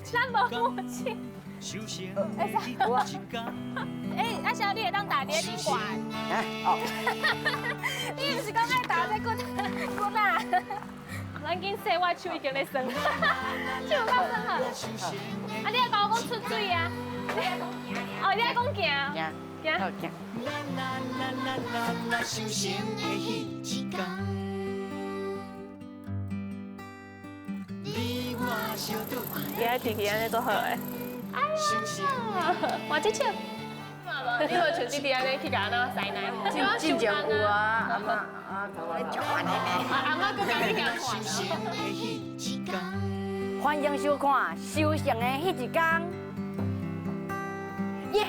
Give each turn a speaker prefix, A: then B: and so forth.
A: 咱无默契。阿小你会当打碟顶管。
B: 哦，
A: 你不是讲爱打在滚啊？咱紧说，我手已经在酸，手有够酸啊！啊，你还跟我讲出水啊？哦，你还讲行？
B: 行，好行。
A: 今仔天气安尼都好诶。哎呀，换这手。你无像弟弟安尼去甲咱塞奶，
B: 进前有啊，阿妈足烦的呢。
A: 阿妈搁甲你讲换。
B: 欢迎收看《修相的迄一天》。耶！